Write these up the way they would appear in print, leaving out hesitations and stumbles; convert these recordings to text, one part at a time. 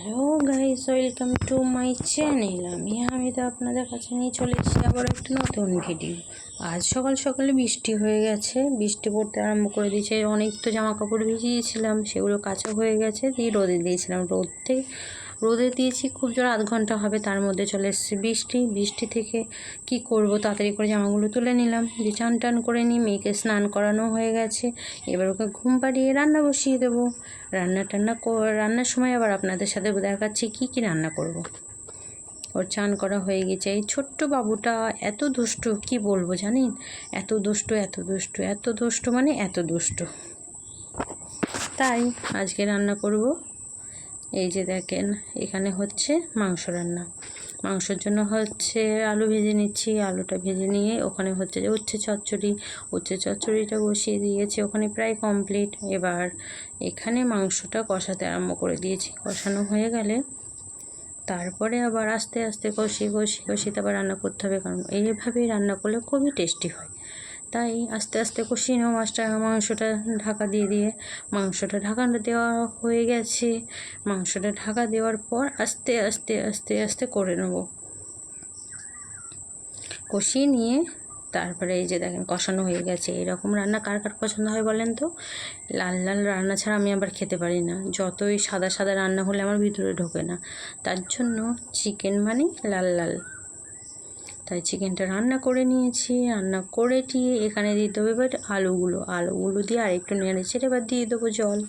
Hello guys, welcome to my channel. আমি তো আপনাদের কাছে নিয়ে চলে এসেছি আবার একটা নতুন ভিডিও। আজ সকাল সকালে বৃষ্টি হয়ে গেছে, বৃষ্টি পড়তে আরম্ভ করে দিয়েছে। অনেক তো জামা কাপড় ভিজিয়েছিলাম, সেগুলো কাচা হয়ে গেছে, দিয়ে রোদে দিয়েছিলাম। রোদে দিয়েছি খুব জোর, আধ ঘন্টা হবে, তার মধ্যে চলে এসেছে বৃষ্টি থেকে কি করব, তাড়াতাড়ি করে জামাগুলো তুলে নিলাম, দিয়ে চান টান করে নিই। মেয়েকে স্নান করানো হয়ে গেছে, এবার ওকে ঘুম পাড়িয়ে রান্না বসিয়ে দেবো। রান্নার সময় আবার আপনাদের সাথে দেখাচ্ছি কি রান্না করব। ওর চান করা হয়ে গেছে। এই ছোট্ট বাবুটা এত দুষ্টু, কি বলবো জানেন, এত দুষ্টু মানে এত দুষ্টু। তাই আজকে রান্না করব। এই যে দেখেন, এখানে হচ্ছে মাংস রান্না। মাংসের জন্য হচ্ছে আলু ভেজে নিচ্ছি। আলুটা ভেজে নিয়ে ওখানে হচ্ছে যে উচ্ছে চচ্চড়িটা বসিয়ে দিয়েছি, ওখানে প্রায় কমপ্লিট। এবার এখানে মাংসটা কষাতে আরম্ভ করে দিয়েছি। কষানো হয়ে গেলে তারপরে আবার আস্তে আস্তে কষি তারপর রান্না করতে হবে, কারণ এইভাবেই রান্না করলে খুবই টেস্টি হয়। তাই আস্তে আস্তে কষিয়ে নেব মাংসটা ঢাকা দিয়ে মাংসটা ঢাকানো দেওয়া হয়ে গেছে। মাংসটা ঢাকা দেওয়ার পর আস্তে আস্তে করে নেব। কষিয়ে নিয়ে তারপরে এই যে দেখেন কষানো হয়ে গেছে। এরকম রান্না কার কার পছন্দ হয় বলেন তো? লাল লাল রান্না ছাড়া আমি আবার খেতে পারি না। যতই সাদা রান্না হলে আমার ভিতরে ঢোকে না। তার জন্য চিকেন মানে লাল লাল। তাই চিকেনটা রান্না করে নিয়েছি। রান্না করে দিয়ে এখানে দিয়ে দেবো এবার আলুগুলো দিয়ে আর একটু নেড়ে চেড়ে এবার দিয়ে দেবো জল।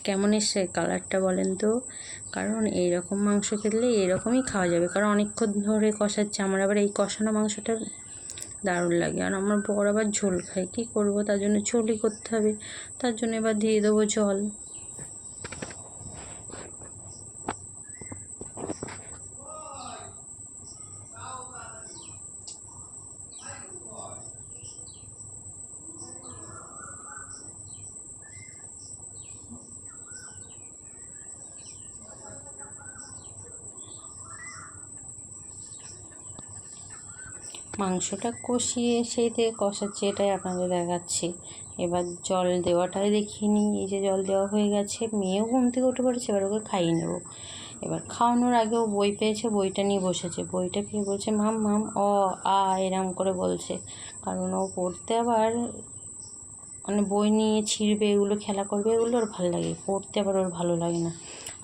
কেমন এসছে কালারটা বলেন তো? কারণ এইরকম মাংস খেলে এরকমই খাওয়া যাবে, কারণ অনেকক্ষণ ধরে কষাচ্ছে। আমার আবার এই কষানো মাংসটা দারুণ লাগে, আর আমার বর আবার ঝোল খায়, কী করবো, তার জন্য ঝোলই করতে হবে। তার জন্য এবার দিয়ে দেবো জল। মাংসটা কষিয়ে সেই থেকে কষাচ্ছি, এটাই আপনাদের দেখাচ্ছি। এবার জল দেওয়াটাই দেখিয়ে নিই। এই যে জল দেওয়া হয়ে গেছে, মেয়েও ঘুম থেকে উঠে পড়েছে, এবার ওকে খাইয়ে নেব। এবার খাওয়ানোর আগেও বই পেয়েছে, বইটা নিয়ে বসেছে। বইটা পেয়ে বলছে মাম অ আ এরম করে বলছে, কারণ ও পড়তে আবার মানে বই নিয়ে ছিঁড়বে, এগুলো খেলা করবে, এগুলো ওর ভালো লাগে। পড়তে আবার ওর ভালো লাগে না।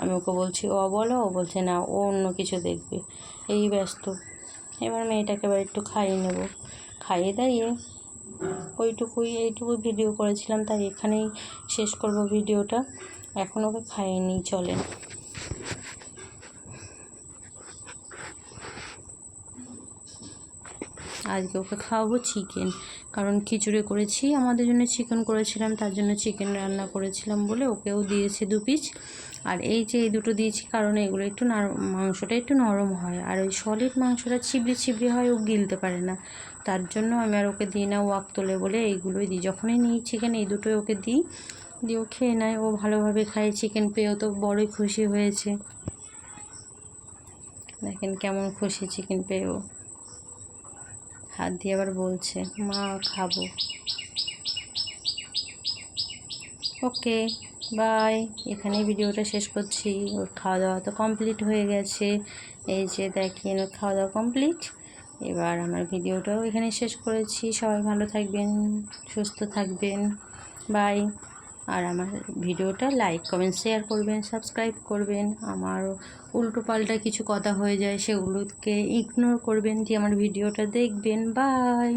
আমি ওকে বলছি ও বলো, ও বলছে না, ও অন্য কিছু দেখবে, এই ব্যস্ত। এবার মেয়েটাকে এবার একটু খাইয়ে নেব। খাইয়ে দাইয়ে এইটুকুই ভিডিও করেছিলাম, তাই এখানেই শেষ করব ভিডিওটা। এখন ওকে খাইয়ে নিই, চলেন। আজকে ওকে খাওয়াবো চিকেন, কারণ খিচুড়ি করেছি, আমাদের জন্য চিকেন করেছিলাম, তার জন্য চিকেন রান্না করেছিলাম বলে ওকেও দিয়েছি 2 পিস। আর এই যে এই দুটো দিয়েছি কারণ এগুলো একটু মাংসটা একটু নরম হয়, আর ওই সলিড মাংসটা ছিবড়ি হয়, ও গিলতে পারে না। তার জন্য আমি আর ওকে দিই না, ওয়াক তোলে বলে এইগুলোই দিই। যখনই নিই চিকেন এই দুটোই ওকে দিই, দিয়ে ও খেয়ে নেয়, ও ভালোভাবে খায়। চিকেন পেয়েও তো বড়ই খুশি হয়েছে, দেখেন কেমন খুশি চিকেন পেয়েও। হাত দিয়ে আবার বলছে মা খাবো। ওকে বাই, এখানেই ভিডিওটা শেষ করছি। ওর খাওয়া দাওয়া তো কমপ্লিট হয়ে গেছে। এই যে দেখেন ওর খাওয়া দাওয়া কমপ্লিট। এবার আমার ভিডিওটাও এখানে শেষ করেছি। সবাই ভালো থাকবেন, সুস্থ থাকবেন, বাই। আর আমার ভিডিওটা লাইক কমেন্ট শেয়ার করবেন, সাবস্ক্রাইব করবেন। আমার উল্টো পাল্টা কিছু কথা হয়ে যায়, সেগুলোকে ইগনোর করবেন, দিয়ে আমার ভিডিওটা দেখবেন। বাই।